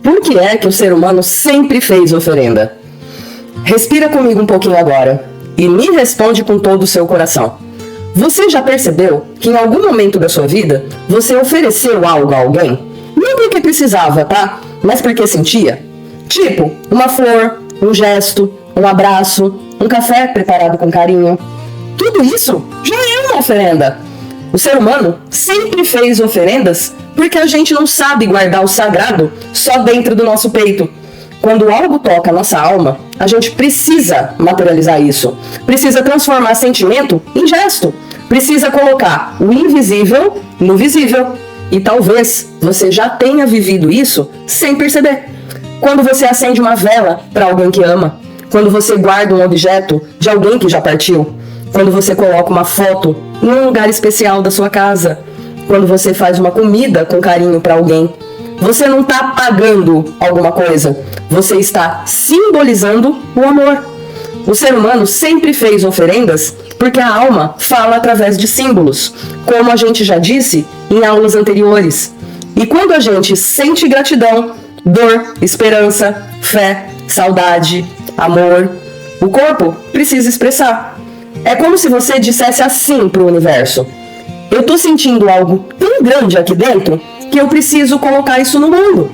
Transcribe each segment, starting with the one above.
Por que é que o ser humano sempre fez oferenda? Respira comigo um pouquinho agora e me responde com todo o seu coração. Você já percebeu que em algum momento da sua vida você ofereceu algo a alguém? Não porque precisava, tá? Mas porque sentia? Tipo, uma flor, um gesto, um abraço, um café preparado com carinho. Tudo isso já é uma oferenda. O ser humano sempre fez oferendas porque a gente não sabe guardar o sagrado só dentro do nosso peito. Quando algo toca a nossa alma, a gente precisa materializar isso. Precisa transformar sentimento em gesto. Precisa colocar o invisível no visível. E talvez você já tenha vivido isso sem perceber. Quando você acende uma vela para alguém que ama. Quando você guarda um objeto de alguém que já partiu. Quando você coloca uma foto em um lugar especial da sua casa. Quando você faz uma comida com carinho para alguém. Você não está pagando alguma coisa. Você está simbolizando o amor. O ser humano sempre fez oferendas porque a alma fala através de símbolos, como a gente já disse em aulas anteriores. E quando a gente sente gratidão, dor, esperança, fé, saudade, amor, o corpo precisa expressar. É como se você dissesse assim para o universo: eu estou sentindo algo tão grande aqui dentro que eu preciso colocar isso no mundo.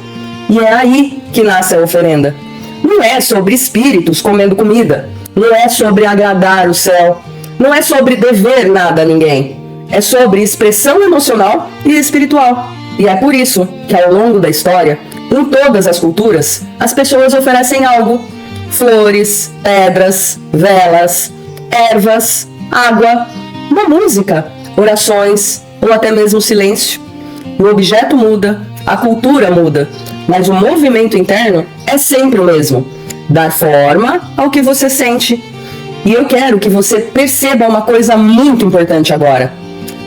E é aí que nasce a oferenda. Não é sobre espíritos comendo comida. Não é sobre agradar o céu. Não é sobre dever nada a ninguém. É sobre expressão emocional e espiritual. E é por isso que ao longo da história, em todas as culturas, as pessoas oferecem algo. Flores, pedras, velas, ervas, água, uma música, orações ou até mesmo silêncio. O objeto muda, a cultura muda, mas o movimento interno é sempre o mesmo. Dar forma ao que você sente. E eu quero que você perceba uma coisa muito importante agora.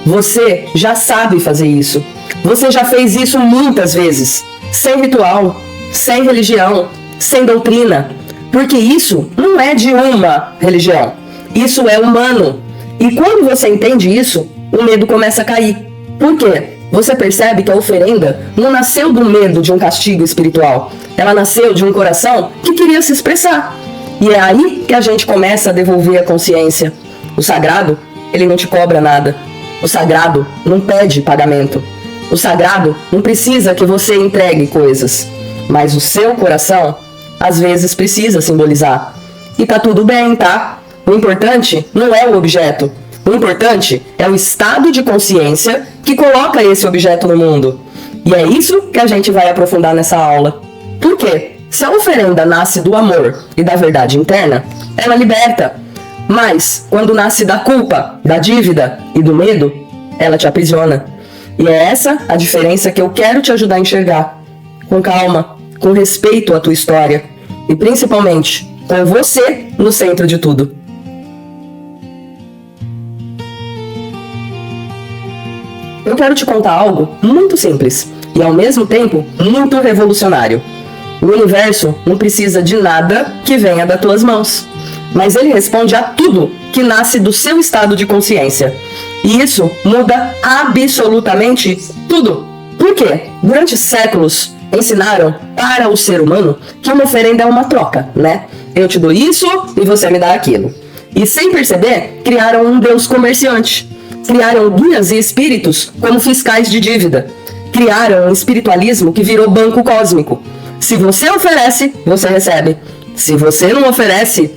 Você já sabe fazer isso. Você já fez isso muitas vezes. Sem ritual, sem religião, sem doutrina. Porque isso não é de uma religião. Isso é humano. E quando você entende isso, o medo começa a cair. Por quê? Você percebe que a oferenda não nasceu do medo de um castigo espiritual. Ela nasceu de um coração que queria se expressar. E é aí que a gente começa a devolver a consciência. O sagrado, ele não te cobra nada. O sagrado não pede pagamento. O sagrado não precisa que você entregue coisas. Mas o seu coração, às vezes, precisa simbolizar. E tá tudo bem, tá? O importante não é o objeto. O importante é o estado de consciência que coloca esse objeto no mundo. E é isso que a gente vai aprofundar nessa aula. Por quê? Se a oferenda nasce do amor e da verdade interna, ela liberta. Mas, quando nasce da culpa, da dívida e do medo, ela te aprisiona. E é essa a diferença que eu quero te ajudar a enxergar. Com calma, com respeito à tua história. E principalmente, com você no centro de tudo. Eu quero te contar algo muito simples e ao mesmo tempo muito revolucionário. O universo não precisa de nada que venha das tuas mãos, mas ele responde a tudo que nasce do seu estado de consciência. E isso muda absolutamente tudo. Por quê? Durante séculos ensinaram para o ser humano que uma oferenda é uma troca, né? Eu te dou isso e você me dá aquilo. E sem perceber, criaram um Deus comerciante. Criaram guias e espíritos como fiscais de dívida. Criaram um espiritualismo que virou banco cósmico. Se você oferece, você recebe. Se você não oferece,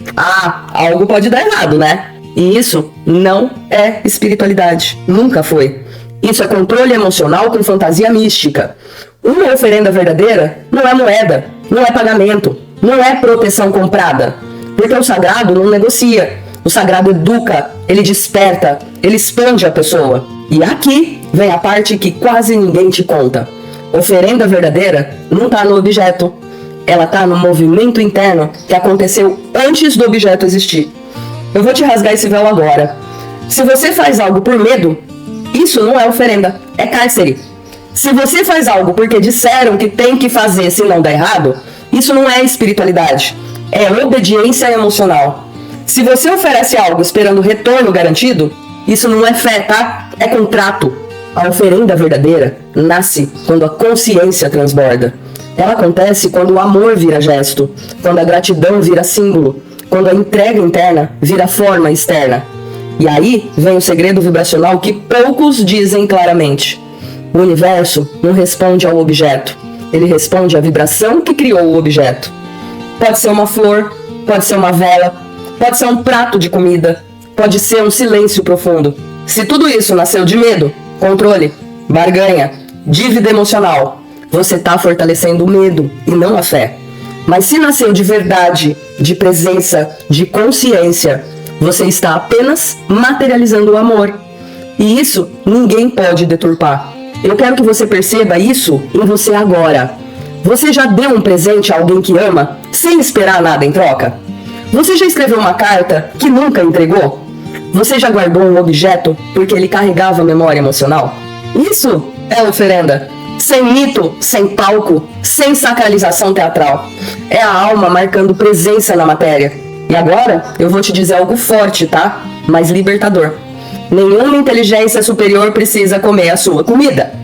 algo pode dar errado, né? E isso não é espiritualidade. Nunca foi. Isso é controle emocional com fantasia mística. Uma oferenda verdadeira não é moeda, não é pagamento, não é proteção comprada. Porque o sagrado não negocia. O sagrado educa, ele desperta, ele expande a pessoa. E aqui vem a parte que quase ninguém te conta. Oferenda verdadeira não está no objeto. Ela está no movimento interno que aconteceu antes do objeto existir. Eu vou te rasgar esse véu agora. Se você faz algo por medo, isso não é oferenda, é cárcere. Se você faz algo porque disseram que tem que fazer se não der errado, isso não é espiritualidade, é obediência emocional. Se você oferece algo esperando retorno garantido, isso não é fé, tá? É contrato. A oferenda verdadeira nasce quando a consciência transborda. Ela acontece quando o amor vira gesto, quando a gratidão vira símbolo, quando a entrega interna vira forma externa. E aí vem o segredo vibracional que poucos dizem claramente. O universo não responde ao objeto, ele responde à vibração que criou o objeto. Pode ser uma flor, pode ser uma vela, pode ser um prato de comida, pode ser um silêncio profundo. Se tudo isso nasceu de medo, controle, barganha, dívida emocional, você está fortalecendo o medo e não a fé. Mas se nasceu de verdade, de presença, de consciência, você está apenas materializando o amor. E isso ninguém pode deturpar. Eu quero que você perceba isso em você agora. Você já deu um presente a alguém que ama, sem esperar nada em troca? Você já escreveu uma carta que nunca entregou? Você já guardou um objeto porque ele carregava memória emocional? Isso é oferenda. Sem mito, sem palco, sem sacralização teatral. É a alma marcando presença na matéria. E agora eu vou te dizer algo forte, tá? Mas libertador. Nenhuma inteligência superior precisa comer a sua comida.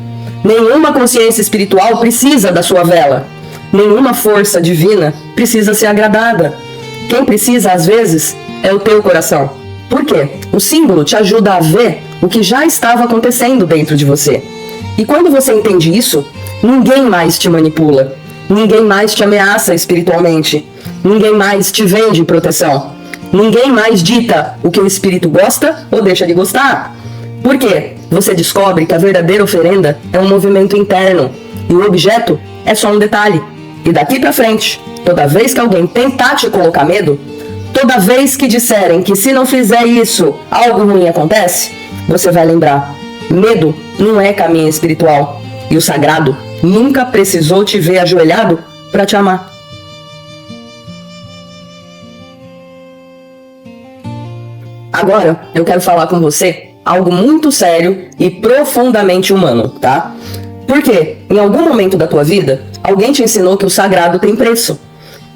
Nenhuma consciência espiritual precisa da sua vela. Nenhuma força divina precisa ser agradada. Quem precisa, às vezes, é o teu coração. Por quê? O símbolo te ajuda a ver o que já estava acontecendo dentro de você. E quando você entende isso, ninguém mais te manipula. Ninguém mais te ameaça espiritualmente. Ninguém mais te vende proteção. Ninguém mais dita o que o espírito gosta ou deixa de gostar. Por quê? Você descobre que a verdadeira oferenda é um movimento interno e o objeto é só um detalhe. E daqui pra frente, toda vez que alguém tentar te colocar medo, toda vez que disserem que se não fizer isso, algo ruim acontece, você vai lembrar: medo não é caminho espiritual. E o sagrado nunca precisou te ver ajoelhado para te amar. Agora eu quero falar com você algo muito sério e profundamente humano, tá? Porque em algum momento da tua vida, alguém te ensinou que o sagrado tem preço.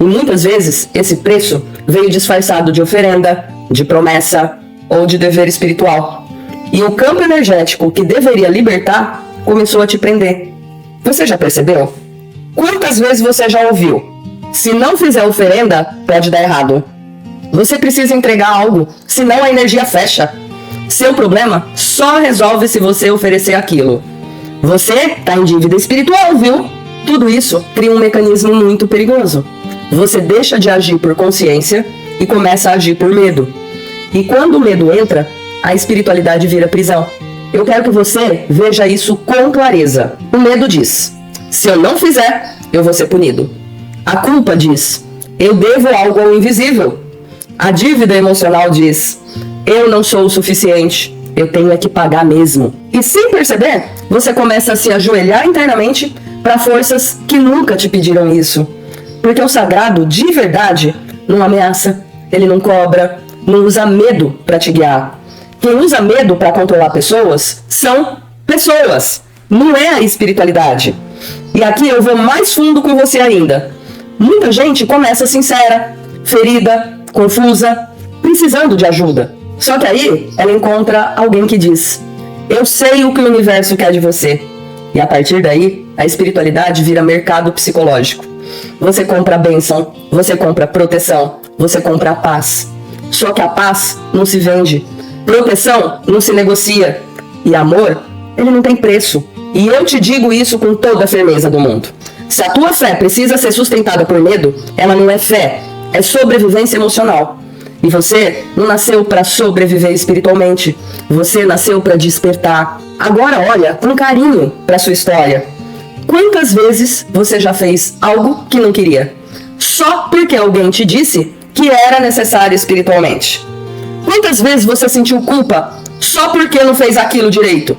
E muitas vezes esse preço veio disfarçado de oferenda, de promessa ou de dever espiritual. E o campo energético que deveria libertar começou a te prender. Você já percebeu? Quantas vezes você já ouviu: se não fizer oferenda, pode dar errado. Você precisa entregar algo, senão a energia fecha. Seu problema só resolve se você oferecer aquilo. Você está em dívida espiritual, viu? Tudo isso cria um mecanismo muito perigoso. Você deixa de agir por consciência e começa a agir por medo. E quando o medo entra, a espiritualidade vira prisão. Eu quero que você veja isso com clareza. O medo diz: se eu não fizer, eu vou ser punido. A culpa diz: eu devo algo ao invisível. A dívida emocional diz: eu não sou o suficiente, eu tenho é que pagar mesmo. E sem perceber, você começa a se ajoelhar internamente para forças que nunca te pediram isso. Porque o sagrado, de verdade, não ameaça, ele não cobra, não usa medo para te guiar. Quem usa medo para controlar pessoas são pessoas, não é a espiritualidade. E aqui eu vou mais fundo com você ainda. Muita gente começa sincera, ferida, confusa, precisando de ajuda. Só que aí ela encontra alguém que diz: eu sei o que o universo quer de você. E a partir daí, a espiritualidade vira mercado psicológico. Você compra a bênção, você compra a proteção, você compra a paz. Só que a paz não se vende, proteção não se negocia, e amor, ele não tem preço. E eu te digo isso com toda a firmeza do mundo. Se a tua fé precisa ser sustentada por medo, ela não é fé, é sobrevivência emocional. E você não nasceu para sobreviver espiritualmente, você nasceu para despertar. Agora olha com carinho para sua história. Quantas vezes você já fez algo que não queria, só porque alguém te disse que era necessário espiritualmente? Quantas vezes você sentiu culpa só porque não fez aquilo direito?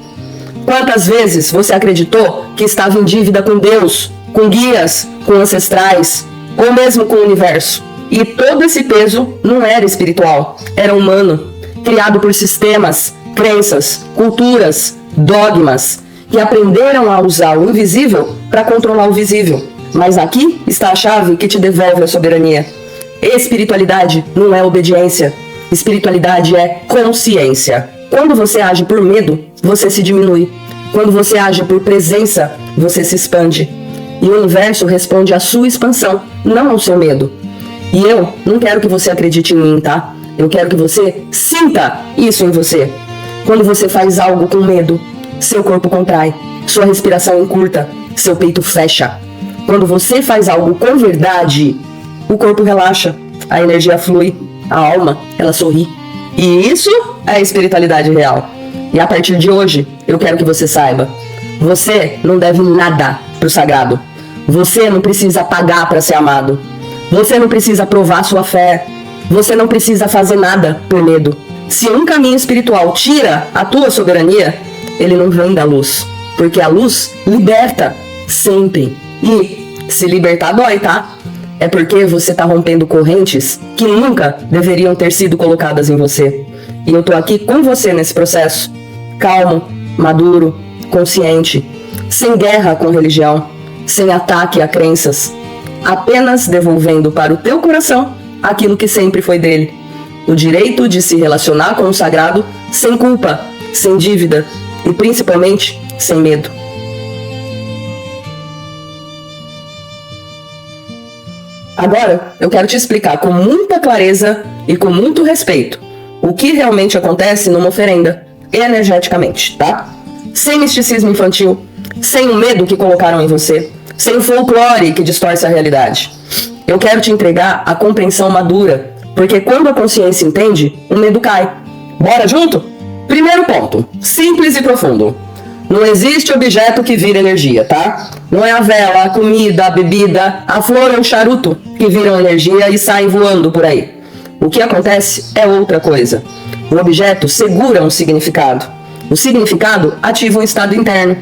Quantas vezes você acreditou que estava em dívida com Deus, com guias, com ancestrais, ou mesmo com o universo? E todo esse peso não era espiritual, era humano, criado por sistemas, crenças, culturas, dogmas, que aprenderam a usar o invisível para controlar o visível. Mas aqui está a chave que te devolve a soberania. Espiritualidade não é obediência, espiritualidade é consciência. Quando você age por medo, você se diminui. Quando você age por presença, você se expande. E o universo responde à sua expansão, não ao seu medo. E eu não quero que você acredite em mim, tá? Eu quero que você sinta isso em você. Quando você faz algo com medo, seu corpo contrai, sua respiração encurta, seu peito fecha. Quando você faz algo com verdade, o corpo relaxa, a energia flui, a alma, ela sorri. E isso é a espiritualidade real. E a partir de hoje, eu quero que você saiba, você não deve nada pro sagrado. Você não precisa pagar para ser amado. Você não precisa provar sua fé. Você não precisa fazer nada por medo. Se um caminho espiritual tira a tua soberania, ele não vem da luz. Porque a luz liberta sempre. E se libertar dói, tá? É porque você tá rompendo correntes que nunca deveriam ter sido colocadas em você. E eu tô aqui com você nesse processo. Calmo, maduro, consciente, sem guerra com religião, sem ataque a crenças, apenas devolvendo para o teu coração aquilo que sempre foi dele. O direito de se relacionar com o sagrado sem culpa, sem dívida e principalmente sem medo. Agora, eu quero te explicar com muita clareza e com muito respeito o que realmente acontece numa oferenda, energeticamente, tá? Sem misticismo infantil, sem o medo que colocaram em você, sem o folclore que distorce a realidade. Eu quero te entregar a compreensão madura, porque quando a consciência entende, o medo cai. Bora junto? Primeiro ponto, simples e profundo. Não existe objeto que vira energia, tá? Não é a vela, a comida, a bebida, a flor ou o charuto que viram energia e saem voando por aí. O que acontece é outra coisa. O objeto segura um significado. O significado ativa um estado interno.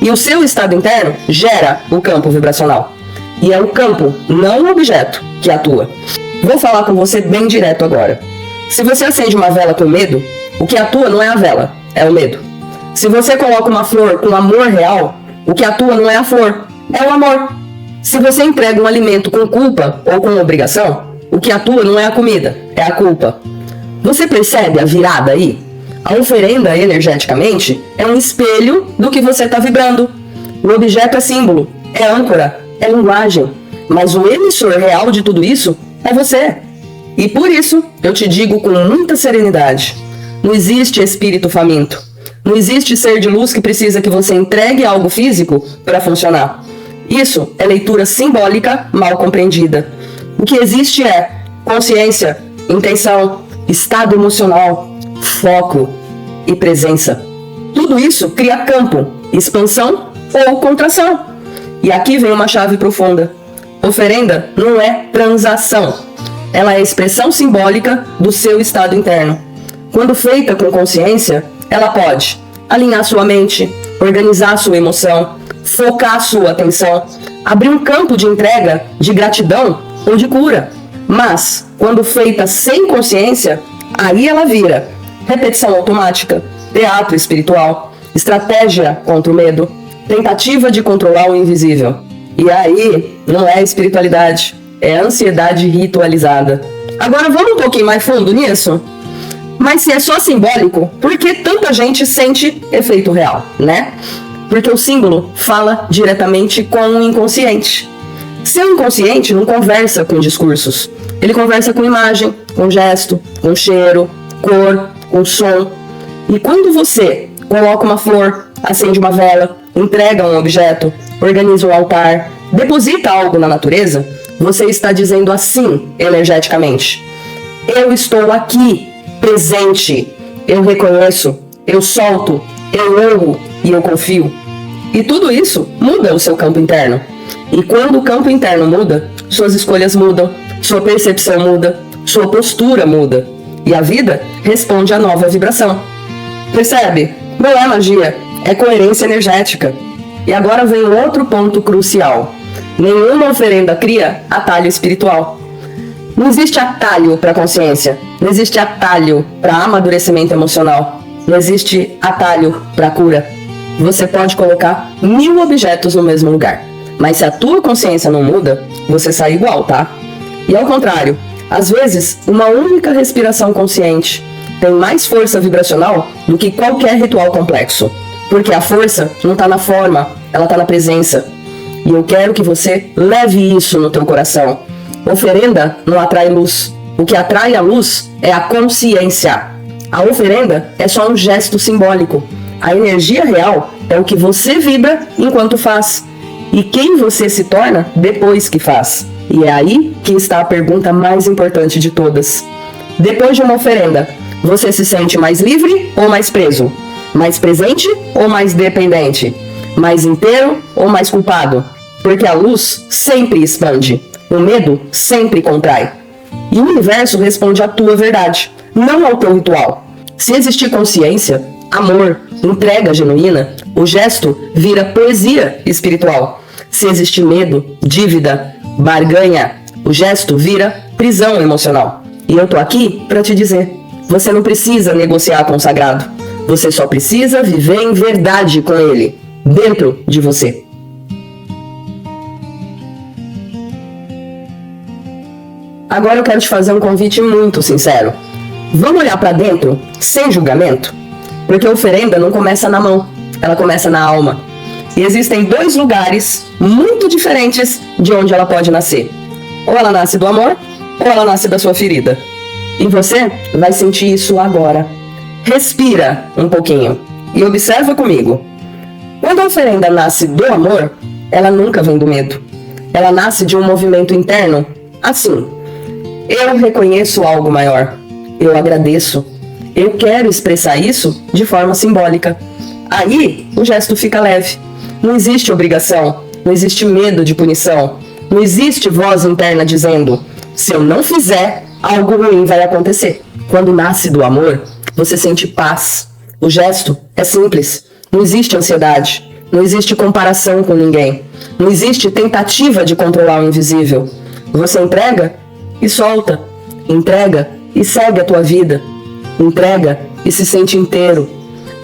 E o seu estado interno gera o campo vibracional. E é o campo, não o objeto, que atua. Vou falar com você bem direto agora. Se você acende uma vela com medo, o que atua não é a vela, é o medo. Se você coloca uma flor com amor real, o que atua não é a flor, é o amor. Se você entrega um alimento com culpa ou com obrigação, o que atua não é a comida, é a culpa. Você percebe a virada aí? A oferenda, energeticamente, é um espelho do que você está vibrando. O objeto é símbolo, é âncora, é linguagem. Mas o emissor real de tudo isso é você. E por isso, eu te digo com muita serenidade, não existe espírito faminto. Não existe ser de luz que precisa que você entregue algo físico para funcionar. Isso é leitura simbólica mal compreendida. O que existe é consciência, intenção, estado emocional, foco e presença. Tudo isso cria campo, expansão ou contração. E aqui vem uma chave profunda. Oferenda não é transação. Ela é expressão simbólica do seu estado interno. Quando feita com consciência, ela pode alinhar sua mente, organizar sua emoção, focar sua atenção, abrir um campo de entrega, de gratidão ou de cura. Mas, quando feita sem consciência, aí ela vira repetição automática, teatro espiritual, estratégia contra o medo, tentativa de controlar o invisível. E aí, não é espiritualidade, é ansiedade ritualizada. Agora vamos um pouquinho mais fundo nisso? Mas se é só simbólico, por que tanta gente sente efeito real, né? Porque o símbolo fala diretamente com o inconsciente. Seu inconsciente não conversa com discursos. Ele conversa com imagem, com gesto, com cheiro, cor, com som. E quando você coloca uma flor, acende uma vela, entrega um objeto, organiza um altar, deposita algo na natureza, você está dizendo assim energeticamente: eu estou aqui, presente, eu reconheço, eu solto, eu honro e eu confio. E tudo isso muda o seu campo interno. E quando o campo interno muda, suas escolhas mudam, sua percepção muda, sua postura muda. E a vida responde à nova vibração. Percebe? Não é magia, é coerência energética. E agora vem outro ponto crucial. Nenhuma oferenda cria atalho espiritual. Não existe atalho para consciência, não existe atalho para amadurecimento emocional, não existe atalho para cura. Você pode colocar 1000 objetos no mesmo lugar, mas se a tua consciência não muda, você sai igual, tá? E ao contrário, às vezes, uma única respiração consciente tem mais força vibracional do que qualquer ritual complexo, porque a força não está na forma, ela está na presença. E eu quero que você leve isso no teu coração. Oferenda não atrai luz. O que atrai a luz é a consciência. A oferenda é só um gesto simbólico. A energia real é o que você vibra enquanto faz. E quem você se torna depois que faz. E é aí que está a pergunta mais importante de todas. Depois de uma oferenda, você se sente mais livre ou mais preso? Mais presente ou mais dependente? Mais inteiro ou mais culpado? Porque a luz sempre expande. O medo sempre contrai. E o universo responde à tua verdade, não ao teu ritual. Se existir consciência, amor, entrega genuína, o gesto vira poesia espiritual. Se existir medo, dívida, barganha, o gesto vira prisão emocional. E eu tô aqui para te dizer, você não precisa negociar com o sagrado. Você só precisa viver em verdade com ele, dentro de você. Agora eu quero te fazer um convite muito sincero. Vamos olhar para dentro, sem julgamento? Porque a oferenda não começa na mão, ela começa na alma. E existem dois lugares muito diferentes de onde ela pode nascer. Ou ela nasce do amor, ou ela nasce da sua ferida. E você vai sentir isso agora. Respira um pouquinho e observa comigo. Quando a oferenda nasce do amor, ela nunca vem do medo. Ela nasce de um movimento interno, assim. Eu reconheço algo maior. Eu agradeço. Eu quero expressar isso de forma simbólica. Aí, o gesto fica leve. Não existe obrigação. Não existe medo de punição. Não existe voz interna dizendo: se eu não fizer, algo ruim vai acontecer. Quando nasce do amor, você sente paz. O gesto é simples. Não existe ansiedade. Não existe comparação com ninguém. Não existe tentativa de controlar o invisível. Você entrega e solta. Entrega e segue a tua vida. Entrega e se sente inteiro.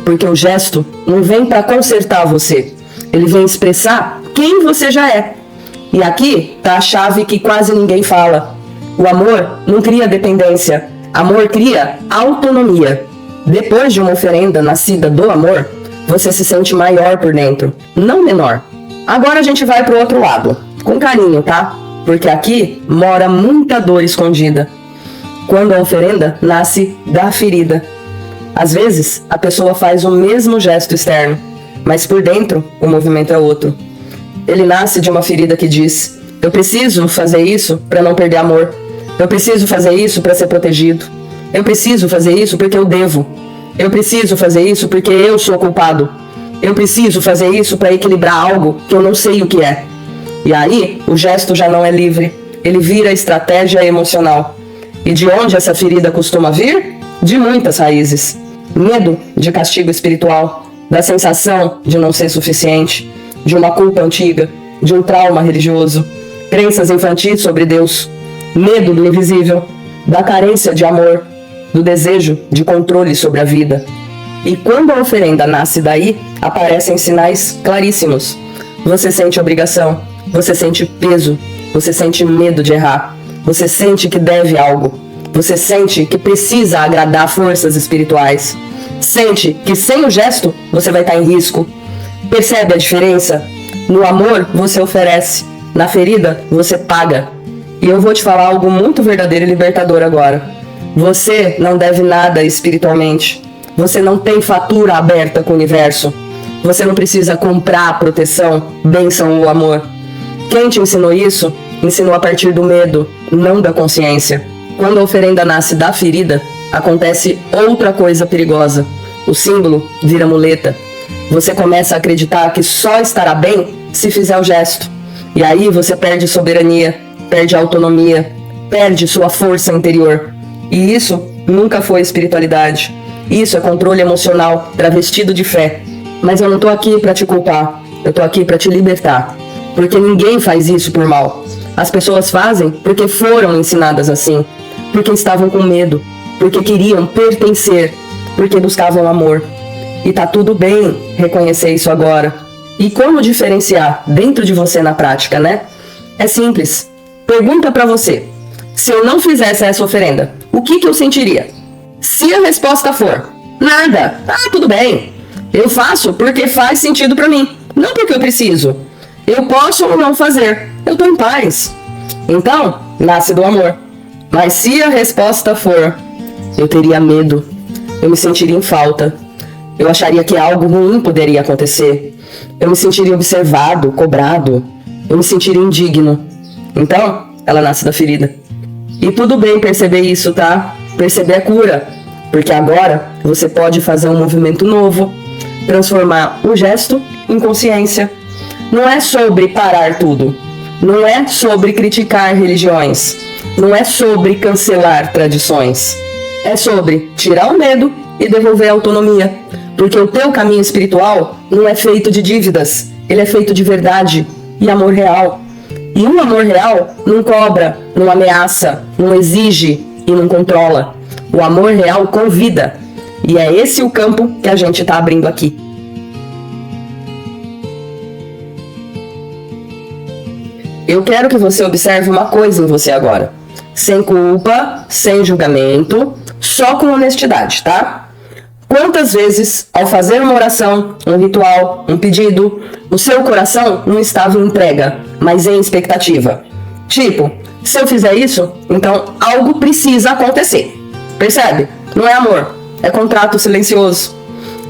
Porque o gesto não vem para consertar você. Ele vem expressar quem você já é. E aqui tá a chave que quase ninguém fala. O amor não cria dependência. Amor cria autonomia. Depois de uma oferenda nascida do amor, você se sente maior por dentro, não menor. Agora a gente vai pro outro lado. Com carinho, tá? Porque aqui mora muita dor escondida. Quando a oferenda nasce da ferida. Às vezes, a pessoa faz o mesmo gesto externo, mas por dentro o movimento é outro. Ele nasce de uma ferida que diz: eu preciso fazer isso para não perder amor. Eu preciso fazer isso para ser protegido. Eu preciso fazer isso porque eu devo. Eu preciso fazer isso porque eu sou culpado. Eu preciso fazer isso para equilibrar algo que eu não sei o que é. E aí, o gesto já não é livre. Ele vira estratégia emocional. E de onde essa ferida costuma vir? De muitas raízes. Medo de castigo espiritual, da sensação de não ser suficiente, de uma culpa antiga, de um trauma religioso, crenças infantis sobre Deus, medo do invisível, da carência de amor, do desejo de controle sobre a vida. E quando a oferenda nasce daí, aparecem sinais claríssimos. Você sente obrigação, você sente peso, você sente medo de errar, você sente que deve algo, você sente que precisa agradar forças espirituais, sente que sem o gesto você vai estar em risco. Percebe a diferença? No amor você oferece, na ferida você paga. E eu vou te falar algo muito verdadeiro e libertador agora. Você não deve nada espiritualmente. Você não tem fatura aberta com o universo. Você não precisa comprar proteção, bênção ou amor. Quem te ensinou isso, ensinou a partir do medo, não da consciência. Quando a oferenda nasce da ferida, acontece outra coisa perigosa. O símbolo vira muleta. Você começa a acreditar que só estará bem se fizer o gesto. E aí você perde soberania, perde autonomia, perde sua força interior. E isso nunca foi espiritualidade. Isso é controle emocional travestido de fé. Mas eu não tô aqui para te culpar. Eu tô aqui para te libertar. Porque ninguém faz isso por mal. As pessoas fazem porque foram ensinadas assim. Porque estavam com medo. Porque queriam pertencer. Porque buscavam amor. E tá tudo bem reconhecer isso agora. E como diferenciar dentro de você na prática, né? É simples. Pergunta pra você: se eu não fizesse essa oferenda, o que eu sentiria? Se a resposta for nada, tudo bem. Eu faço porque faz sentido pra mim, não porque eu preciso. Eu posso ou não fazer. Eu tô em paz. Então, nasce do amor. Mas se a resposta for, eu teria medo, eu me sentiria em falta, eu acharia que algo ruim poderia acontecer, eu me sentiria observado, cobrado, eu me sentiria indigno. Então, ela nasce da ferida. E tudo bem perceber isso, tá? Perceber é cura, porque agora você pode fazer um movimento novo, transformar o gesto em consciência. Não é sobre parar tudo, não é sobre criticar religiões, não é sobre cancelar tradições. É sobre tirar o medo e devolver a autonomia. Porque o teu caminho espiritual não é feito de dívidas, ele é feito de verdade e amor real. E um amor real não cobra, não ameaça, não exige e não controla. O amor real convida. E é esse o campo que a gente está abrindo aqui. Eu quero que você observe uma coisa em você agora. Sem culpa, sem julgamento, só com honestidade, tá? Quantas vezes, ao fazer uma oração, um ritual, um pedido, o seu coração não estava em entrega, mas em expectativa? Tipo, se eu fizer isso, então algo precisa acontecer. Percebe? Não é amor, é contrato silencioso.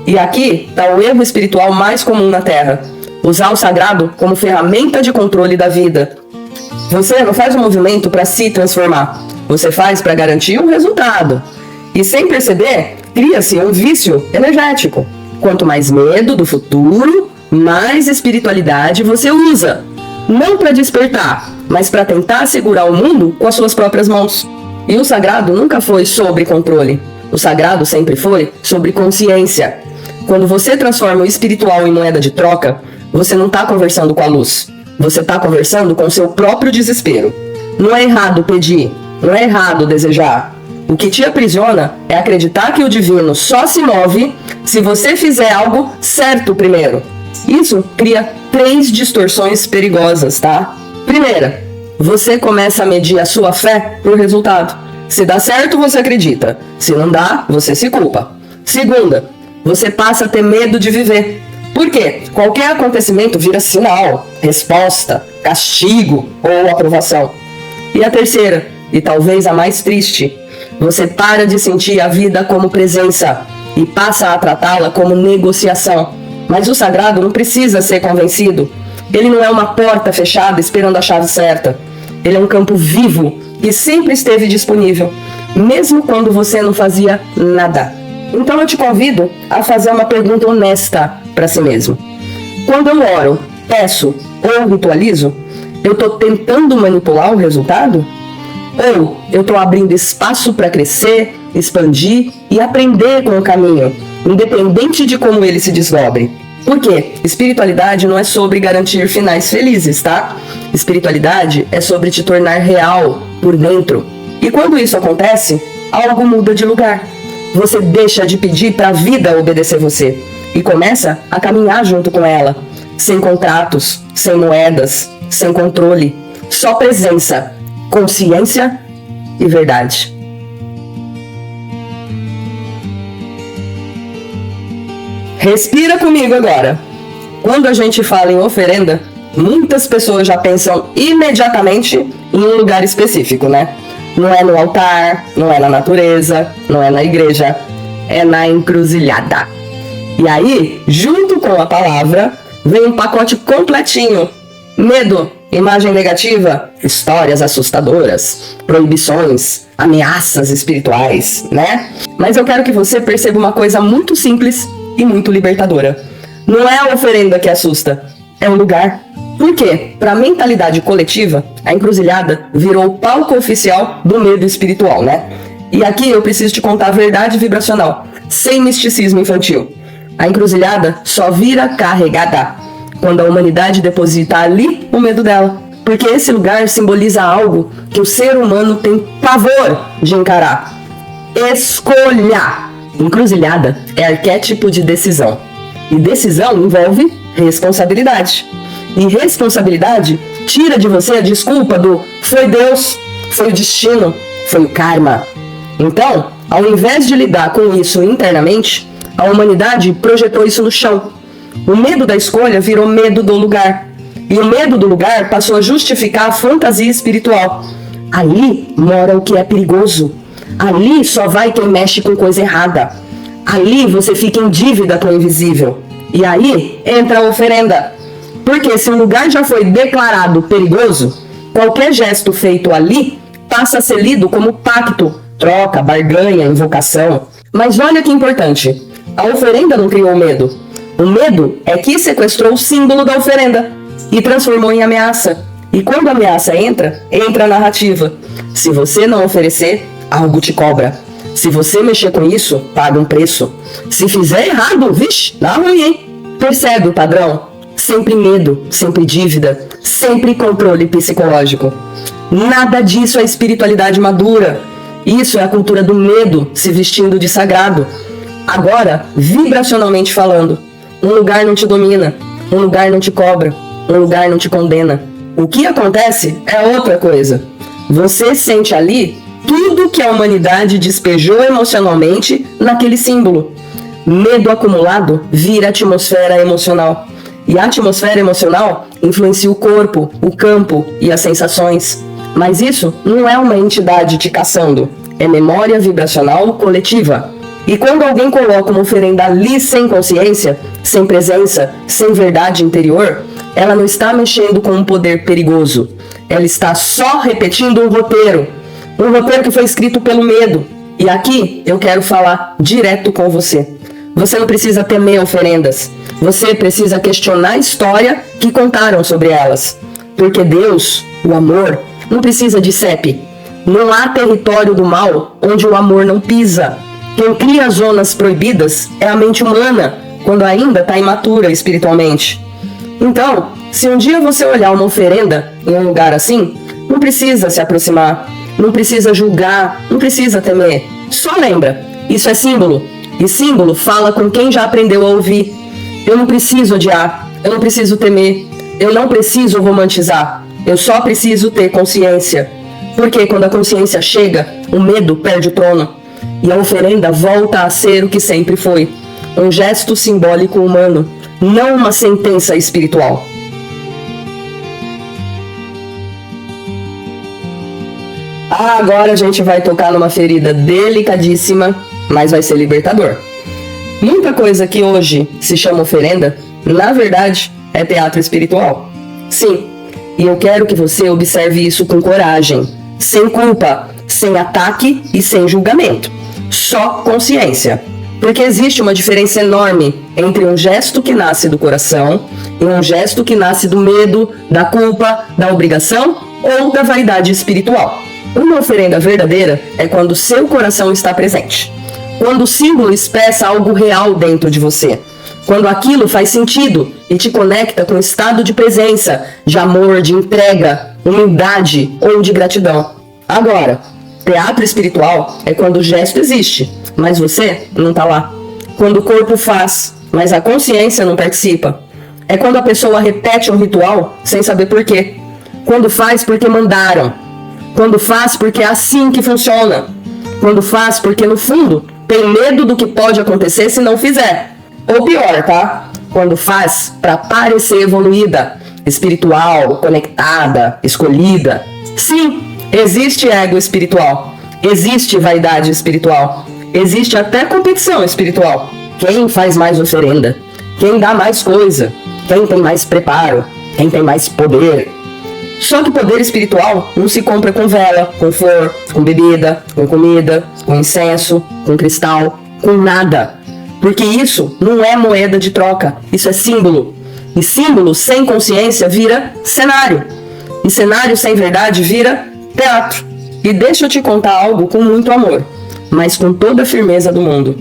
E aqui está o erro espiritual mais comum na Terra. Usar o sagrado como ferramenta de controle da vida. Você não faz um movimento para se transformar. Você faz para garantir um resultado. E sem perceber, cria-se um vício energético. Quanto mais medo do futuro, mais espiritualidade você usa. Não para despertar, mas para tentar segurar o mundo com as suas próprias mãos. E o sagrado nunca foi sobre controle. O sagrado sempre foi sobre consciência. Quando você transforma o espiritual em moeda de troca, você não está conversando com a luz. Você está conversando com o seu próprio desespero. Não é errado pedir, não é errado desejar. O que te aprisiona é acreditar que o divino só se move se você fizer algo certo primeiro. Isso cria 3 distorções perigosas, tá? Primeira, você começa a medir a sua fé por resultado. Se dá certo, você acredita. Se não dá, você se culpa. Segunda, você passa a ter medo de viver. Por quê? Qualquer acontecimento vira sinal, resposta, castigo ou aprovação. E a terceira, e talvez a mais triste, você para de sentir a vida como presença e passa a tratá-la como negociação. Mas o sagrado não precisa ser convencido. Ele não é uma porta fechada esperando a chave certa. Ele é um campo vivo que sempre esteve disponível, mesmo quando você não fazia nada. Então eu te convido a fazer uma pergunta honesta para si mesmo. Quando eu oro, peço ou ritualizo, eu estou tentando manipular o resultado? Ou eu estou abrindo espaço para crescer, expandir e aprender com o caminho, independente de como ele se desdobre? Porque espiritualidade não é sobre garantir finais felizes, tá? Espiritualidade é sobre te tornar real por dentro. E quando isso acontece, algo muda de lugar. Você deixa de pedir para a vida obedecer você e começa a caminhar junto com ela, sem contratos, sem moedas, sem controle, só presença, consciência e verdade. Respira comigo agora. Quando a gente fala em oferenda, muitas pessoas já pensam imediatamente em um lugar específico, né? Não é no altar, não é na natureza, não é na igreja, é na encruzilhada. E aí, junto com a palavra, vem um pacote completinho. Medo, imagem negativa, histórias assustadoras, proibições, ameaças espirituais, né? Mas eu quero que você perceba uma coisa muito simples e muito libertadora. Não é a oferenda que assusta, é o lugar. Por quê? Para a mentalidade coletiva, a encruzilhada virou o palco oficial do medo espiritual, né? E aqui eu preciso te contar a verdade vibracional, sem misticismo infantil. A encruzilhada só vira carregada quando a humanidade deposita ali o medo dela. Porque esse lugar simboliza algo que o ser humano tem pavor de encarar. Escolha! Encruzilhada é arquétipo de decisão. E decisão envolve responsabilidade. E responsabilidade tira de você a desculpa do foi Deus, foi o destino, foi o karma. Então, ao invés de lidar com isso internamente, a humanidade projetou isso no chão. O medo da escolha virou medo do lugar. E o medo do lugar passou a justificar a fantasia espiritual. Ali mora o que é perigoso. Ali só vai quem mexe com coisa errada. Ali você fica em dívida com o invisível. E aí entra a oferenda. Porque se um lugar já foi declarado perigoso, qualquer gesto feito ali passa a ser lido como pacto, troca, barganha, invocação. Mas olha que importante, a oferenda não criou medo. O medo é que sequestrou o símbolo da oferenda e transformou em ameaça. E quando a ameaça entra a narrativa. Se você não oferecer, algo te cobra. Se você mexer com isso, paga um preço. Se fizer errado, vixe, dá ruim, hein? Percebe o padrão? Sempre medo, sempre dívida, sempre controle psicológico. Nada disso é espiritualidade madura. Isso é a cultura do medo se vestindo de sagrado. Agora, vibracionalmente falando, um lugar não te domina, um lugar não te cobra, um lugar não te condena. O que acontece é outra coisa. Você sente ali tudo que a humanidade despejou emocionalmente naquele símbolo. Medo acumulado vira atmosfera emocional. E a atmosfera emocional influencia o corpo, o campo e as sensações. Mas isso não é uma entidade te caçando. É memória vibracional coletiva. E quando alguém coloca uma oferenda ali sem consciência, sem presença, sem verdade interior, ela não está mexendo com um poder perigoso. Ela está só repetindo um roteiro que foi escrito pelo medo. E aqui eu quero falar direto com você. Você não precisa temer oferendas. Você precisa questionar a história que contaram sobre elas. Porque Deus, o amor, não precisa de CEP. Não há território do mal onde o amor não pisa. Quem cria zonas proibidas é a mente humana, quando ainda está imatura espiritualmente. Então, se um dia você olhar uma oferenda em um lugar assim, não precisa se aproximar, não precisa julgar, não precisa temer. Só lembra, isso é símbolo. E símbolo fala com quem já aprendeu a ouvir. Eu não preciso odiar, eu não preciso temer, eu não preciso romantizar. Eu só preciso ter consciência. Porque quando a consciência chega, o medo perde o trono. E a oferenda volta a ser o que sempre foi. Um gesto simbólico humano, não uma sentença espiritual. Agora a gente vai tocar numa ferida delicadíssima, mas vai ser libertador. Muita coisa que hoje se chama oferenda, na verdade, é teatro espiritual. Sim, e eu quero que você observe isso com coragem, sem culpa, sem ataque e sem julgamento. Só consciência. Porque existe uma diferença enorme entre um gesto que nasce do coração e um gesto que nasce do medo, da culpa, da obrigação ou da vaidade espiritual. Uma oferenda verdadeira é quando seu coração está presente. Quando o símbolo expressa algo real dentro de você. Quando aquilo faz sentido e te conecta com um estado de presença, de amor, de entrega, humildade ou de gratidão. Agora, teatro espiritual é quando o gesto existe, mas você não está lá. Quando o corpo faz, mas a consciência não participa. É quando a pessoa repete um ritual sem saber por quê. Quando faz porque mandaram. Quando faz porque é assim que funciona. Quando faz porque, no fundo, tem medo do que pode acontecer se não fizer. Ou pior, tá? Quando faz para parecer evoluída, espiritual, conectada, escolhida. Sim, existe ego espiritual. Existe vaidade espiritual. Existe até competição espiritual. Quem faz mais oferenda? Quem dá mais coisa? Quem tem mais preparo? Quem tem mais poder? Só que poder espiritual não se compra com vela, com flor, com bebida, com comida, com incenso, com cristal, com nada. Porque isso não é moeda de troca, isso é símbolo. E símbolo sem consciência vira cenário. E cenário sem verdade vira teatro. E deixa eu te contar algo com muito amor, mas com toda a firmeza do mundo.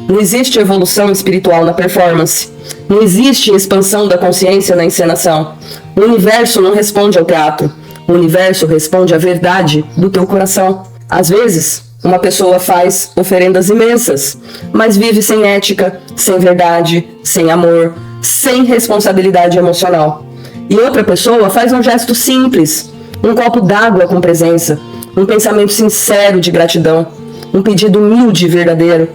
Não existe evolução espiritual na performance. Não existe expansão da consciência na encenação. O universo não responde ao teatro. O universo responde à verdade do teu coração. Às vezes, uma pessoa faz oferendas imensas, mas vive sem ética, sem verdade, sem amor, sem responsabilidade emocional. E outra pessoa faz um gesto simples, um copo d'água com presença, um pensamento sincero de gratidão, um pedido humilde e verdadeiro.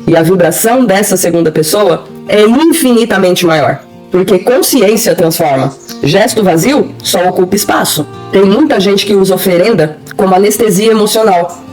E a vibração dessa segunda pessoa é infinitamente maior. Porque consciência transforma. Gesto vazio só ocupa espaço. Tem muita gente que usa oferenda como anestesia emocional.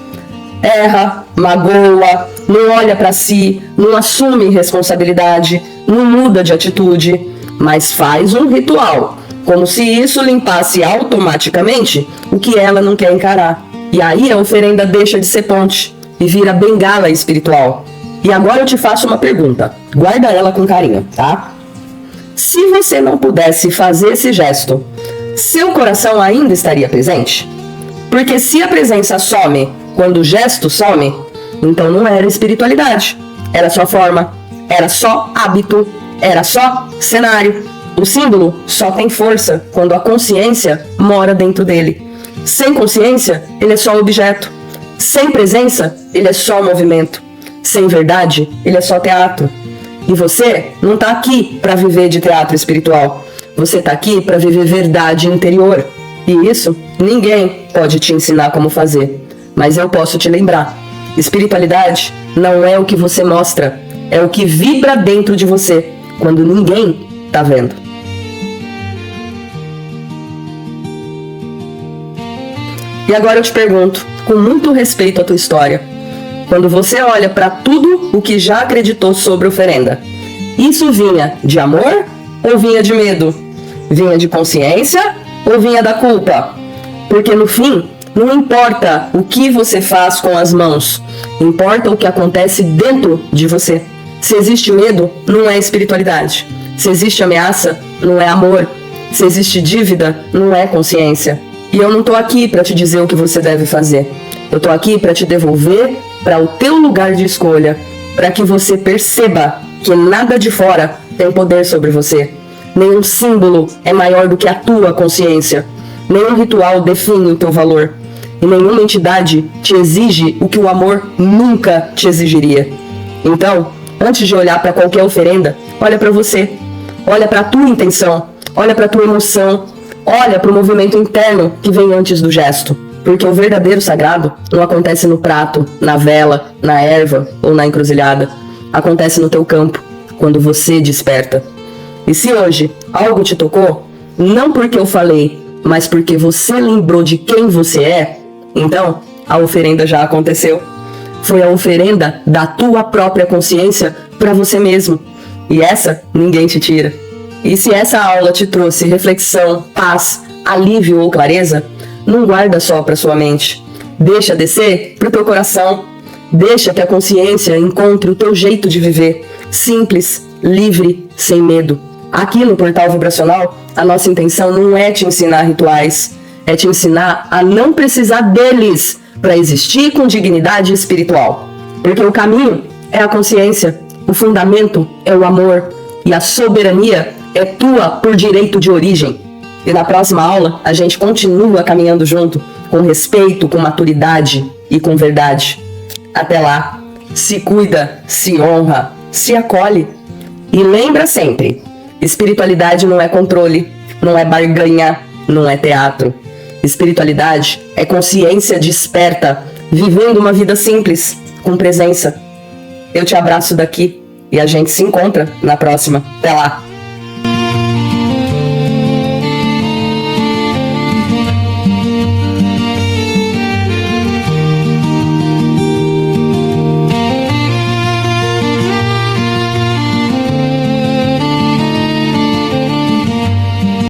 Erra, magoa, não olha para si, não assume responsabilidade, não muda de atitude, mas faz um ritual, como se isso limpasse automaticamente o que ela não quer encarar. E aí a oferenda deixa de ser ponte e vira bengala espiritual. E agora eu te faço uma pergunta, guarda ela com carinho, tá? Se você não pudesse fazer esse gesto, seu coração ainda estaria presente? Porque se a presença some quando o gesto some, então não era espiritualidade, era só forma, era só hábito, era só cenário. O símbolo só tem força quando a consciência mora dentro dele. Sem consciência, ele é só objeto. Sem presença, ele é só movimento. Sem verdade, ele é só teatro. E você não está aqui para viver de teatro espiritual. Você está aqui para viver verdade interior. E isso ninguém pode te ensinar como fazer. Mas eu posso te lembrar. Espiritualidade não é o que você mostra. É o que vibra dentro de você quando ninguém está vendo. E agora eu te pergunto, com muito respeito à tua história, quando você olha para tudo o que já acreditou sobre oferenda, isso vinha de amor ou vinha de medo? Vinha de consciência ou vinha da culpa? Porque no fim, não importa o que você faz com as mãos, importa o que acontece dentro de você. Se existe medo, não é espiritualidade. Se existe ameaça, não é amor. Se existe dívida, não é consciência. E eu não tô aqui para te dizer o que você deve fazer. Eu tô aqui para te devolver para o teu lugar de escolha, para que você perceba que nada de fora tem poder sobre você. Nenhum símbolo é maior do que a tua consciência. Nenhum ritual define o teu valor. E nenhuma entidade te exige o que o amor nunca te exigiria. Então, antes de olhar para qualquer oferenda, olha para você. Olha para a tua intenção. Olha para a tua emoção. Olha para o movimento interno que vem antes do gesto. Porque o verdadeiro sagrado não acontece no prato, na vela, na erva ou na encruzilhada. Acontece no teu campo, quando você desperta. E se hoje algo te tocou, não porque eu falei, mas porque você lembrou de quem você é, então a oferenda já aconteceu. Foi a oferenda da tua própria consciência para você mesmo. E essa ninguém te tira. E se essa aula te trouxe reflexão, paz, alívio ou clareza, não guarda só para sua mente. Deixa descer para o teu coração. Deixa que a consciência encontre o teu jeito de viver. Simples, livre, sem medo. Aqui no Portal Vibracional, a nossa intenção não é te ensinar rituais. É te ensinar a não precisar deles para existir com dignidade espiritual. Porque o caminho é a consciência. O fundamento é o amor. E a soberania é tua por direito de origem. E na próxima aula, a gente continua caminhando junto, com respeito, com maturidade e com verdade. Até lá, se cuida, se honra, se acolhe. E lembra sempre, espiritualidade não é controle, não é barganha, não é teatro. Espiritualidade é consciência desperta, vivendo uma vida simples, com presença. Eu te abraço daqui e a gente se encontra na próxima. Até lá!